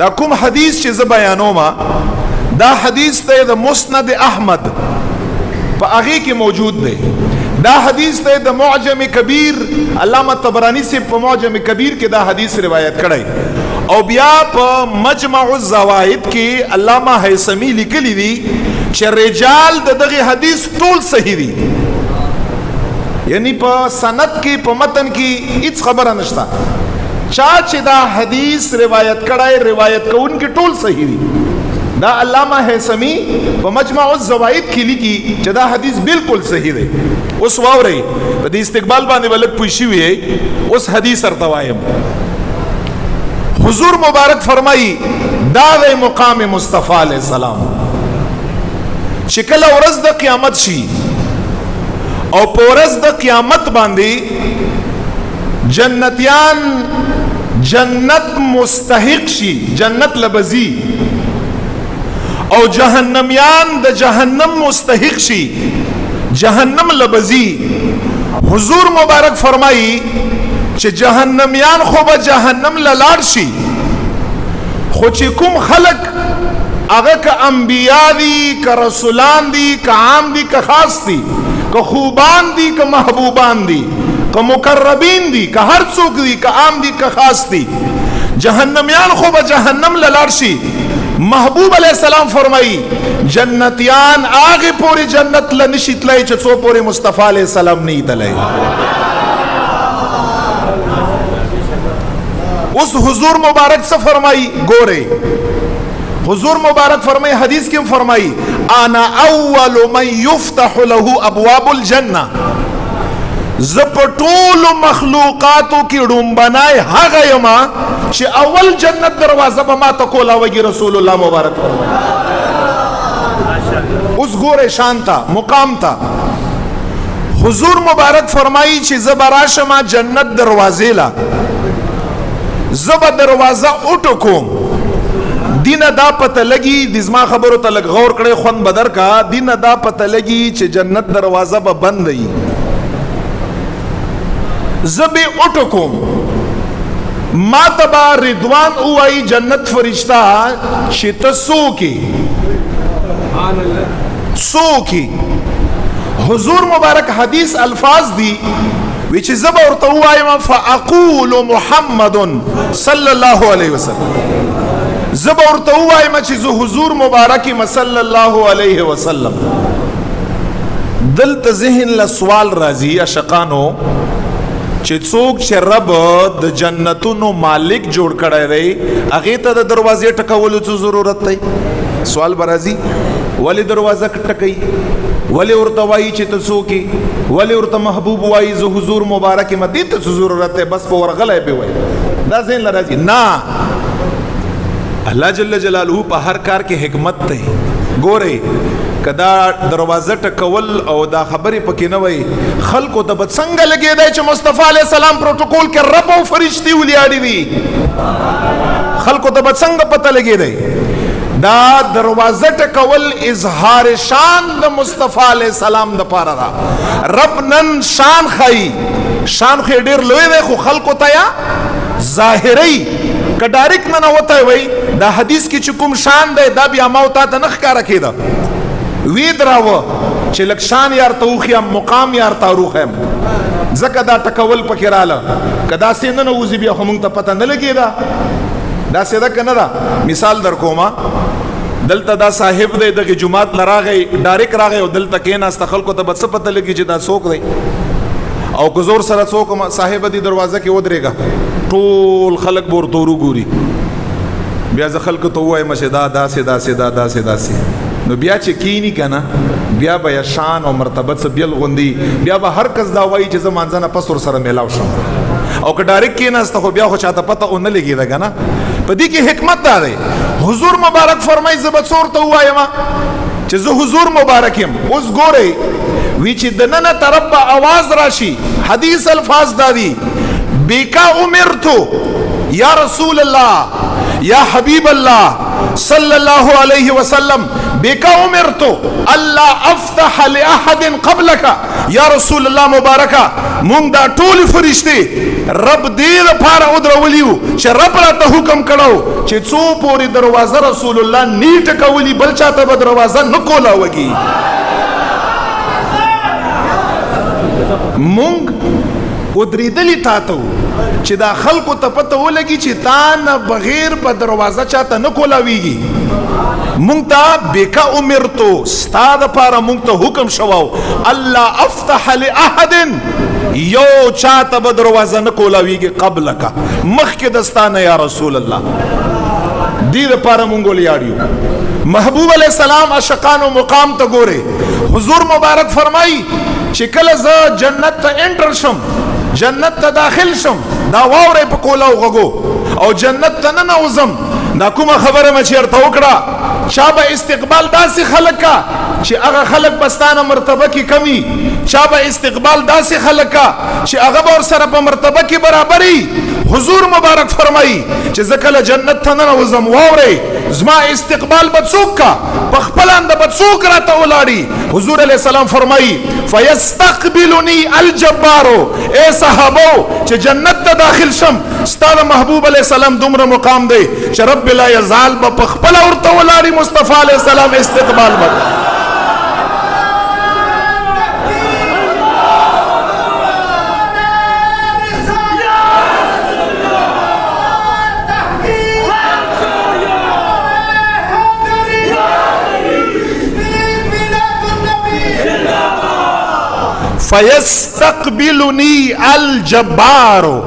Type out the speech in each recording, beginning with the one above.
دا کوم حدیث چې زه بیانوم دا حدیث ته د مسند احمد په هغه کې موجود دی. دا حدیث ته د معجم کبیر علامه طبرانی سے په معجم کبیر کې دا حدیث روایت کړی او بیا په مجمع الزوائد کې علامه هیثمی لیکلی دی چې رجال دغه حدیث ټول صحیح دي، یعنی په سند کې په متن کې هیڅ خبره نشته. چا چې دا حدیث روایت کړای روایت کوونکي ټول صحیح دي. دا علامه هیثمی په مجمع الزوائد کې لیکي چې دا حدیث بالکل صحیح دی. اوس واورئ په دې استقبال باندې ولک پوښي وي. اوس حدیث ارته وایم. حضور مبارک فرمایي دا د مقام مصطفی علیہ السلام چې کله ورځ د قیامت شي او په ورځ د قیامت باندې جنتیان جنت مستحق شي، جنت لبزي، او جهنميان د جهنم مستحق شي، جهنم لبزي. حضور مبارک فرمایي چې جهنميان خو به جهنم للاړ شي، خو چې کوم خلق هغه که انبیاء دي که رسولان دي که عام دي که خاص دي که خوبان دي که محبوبان دي که مقربین دي که هر څوک دي که عام دي که خاص دي، جهنميان خو به جهنم للاړ شي. محبوب علیہ السلام فرمائی جنتیان آگے پوری جنت لنشی تلائی چھ څو پوری مصطفیٰ علیہ السلام نہیں تلائی. اس حضور مبارک سے فرمائی گورے حضور مبارک فرمائی حدیث کیوں فرمائی انا اول من یفتح له ابواب الجنہ، زپٹول مخلوقاتو کی ڈومبنائے حق یما چھ اول جنت دروازہ بما تکولا وگی رسول اللہ مبارک فرمائی. اس گورے شان تا مقام تا. حضور مبارک فرمائی چھ زبراشما جنت دروازے لا زب دروازہ اٹھو کوم دین دا پتہ لگی دزما خبرو تا لگ غور کڑے خون بدر کا دین دا پتہ لگی چھ جنت دروازہ با بند ہی زب اٹھو کوم ما تبا ردوان اوائی جنت فرشتہ شیط سو کی حضور مبارک حدیث الفاظ دی ویچ زب ارتوائی ما فاقول محمد صلی اللہ علیہ وسلم زب ارتوائی ما چیزو حضور مبارکی ما صلی اللہ علیہ وسلم دلت ذہن لسوال رازی اشقانو چې څوک چې رب د جنتونو مالک جوړ کړی دی هغې ته د دروازې ټکولو څه ضرورت دی؟ سوال به راځي ولې دروازه ټکوي؟ ولې ورته وایي چې ته څوک یې؟ ولې ورته محبوب وایي زه حضور مبارک یم؟ دې ته څه ضرورت دی؟ بس په ورغلی پې وایي دا ذهن له راځي. نه، الله جل جلاله په هر کار کې حکمت دی. ګورئ کدا دروازه ټکول او دا خبرې پکې نه وای خلکو ته به څنګه لګېدی چې مصطفی علیہ السلام پروټوکول کې رب او فرشتي ولیاړي دي، خلکو ته به څنګه پته لګېدی؟ دا دروازه ټکول اظهار شان د مصطفی علیہ السلام د پاره دا. رب نن شان خی شان خو ډېر لوی دی خو خلکو ته یا ظاهري که ډایرکټ نه وته وای دا حدیث کې چې کوم شان دی دا بیا ما ته نه ښکاره کېده وید راو چې لکشان یار توخیم مقام یار تاروخیم زکه دا ټکول پکې رااله کدا سینه نه وزي بیا خو مونږ ته پته نه لګېده دا سیده که نه ده. مثال در کومه دلته دا صاحب دی دغه جماعت لراغی ډایرکټ راغی او دلته کېناسته خلکو ته به څه پته لګي چې دا څوک دی او که زور سره څوک صاحب دی دروازه کې ودرېږه ټول خلک به ورته وروګوري بیا زه خلکو ته ووایم چې دا داسې داسې دا داسې داسې نو بیا چې کینی کنه بیا به شان او مرتبت څه بیل غوندي بیا به هر کس دا وایي چې زه مانځه نه پس ورسره میلاو شم او که ډایرکټ کېناسته خو بیا خو چاته پته ونه لګېده که نه. په دې کې حکمت دا دی. حضور مبارک فرمایي زه به څه ورته ووایم چې زه حضور مبارک یم. اوس ګورئ وی چې دننه طرف به آواز راشي حدیث الفاظ دا دي بیکا امرتو یا رسول اللہ یا حبیب اللہ صلی اللہ علیہ وسلم بیکا امرتو اللہ افتح لأحد قبلک یا رسول اللہ مبارکہ مونگ دا ټول فرشتے رب دې لپاره ودرولیو چې رب راته حکم کړو چې څو پورې دروازه رسول الله نیټ کولی بل چاته به دروازه نه کولا وږي مونږ ودریدلی تاتو چې دا خلکو ته پته ولګي چې تا نه بغیر به دروازه چاته نه کولاویږي مونږ ته بیکا امرتو ستا دپاره مونږ ته حکم شوو الله افتح لأحد یو چاته به دروازه نه کولاویږي قبلک مخکې دستانه یا رسول الله دې دپاره مونږ ولیاړیو محبوب علیہ السلام عاشقانو مقام ته ګوره حضور مبارک فرمایي چې کله زه جنت ته انټر شم جنت ته داخل شم دا واورې په کولاو غږو او جنت ته ننوځم دا کومه خبره مې چېرته وکړه چا به استقبال داسې خلک کا چې هغه خلک به ستانه مرتبه کې کمی چا به استقبال داسې خلک کا چې هغه به ورسره په مرتبه کې برابري حضور مبارک فرمایي چې زه کله جنت ته ننوځم واورې زما استقبال به څوک کا په خپل انده به څوک راته ولاړي حضور علیه السلام فرمایي فیستقبلنی الجبارو اے صحابو چې جنت ته داخل شم ستا د محبوب علیه السلام دومره مقام دی چې رب لا یزال به په خپله ورته ولاړي مصطفی علیه السلام استقبال به فیستقبلنی الجبارو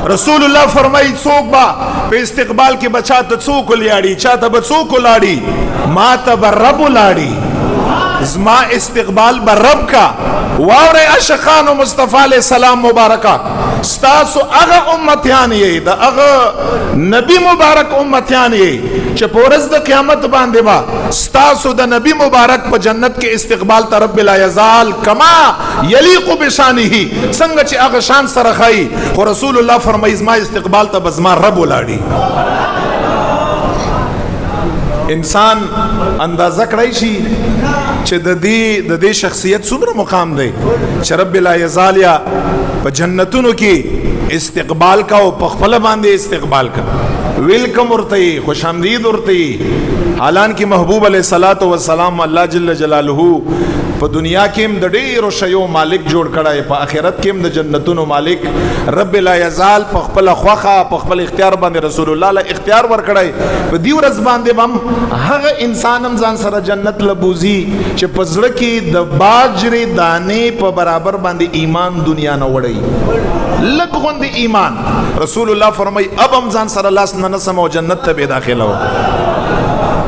رسول اللہ فرمائی څوک با په استقبال کې بچا ته څوک ولاړي چاته به څوک ولاړي ما ته به رب ولاړي زما استقبال به رب کا واورې عاشقانو مصطفی علیہ السلام مبارکہ ستاسو هغه امتیان یې د هغه نبی مبارک امتیان یې چې په ورځ د قیامت باندې با ستاسو د نبی مبارک په جنت کې استقبال ته رب لا یزال کما یلیق بشانه څنګه چې هغه شان سره خای خو رسول الله فرمایي زما استقبال ته بزما رب ولاړي انسان اندازه کړی شي چې د دې شخصیت څومره مقام دی چې رب لا یزال یا په جنتونو کې استقبال کا او په خپل باندې استقبال کا ویلکم ورته خوش آمدید ورته حالانکه محبوب علیہ الصلوۃ والسلام الله جل جلاله په دنیا کې هم د ډېرو شیو مالک جوړ کړای په آخرت کې هم د جنتونو مالک رب لا یزال په خپل خوخه په خپل اختیار باندې رسول الله له اختیار ور کړای په دې ورځ باندې هم هغه انسان هم ځان سره جنت لبوزي چې په زړه کې د باجرې دانې په برابر باندې ایمان دنیا نه وړي لږ غوندې ایمان رسول الله فرمای اب هم ځان سره لاس نه نسم او جنت ته به داخله و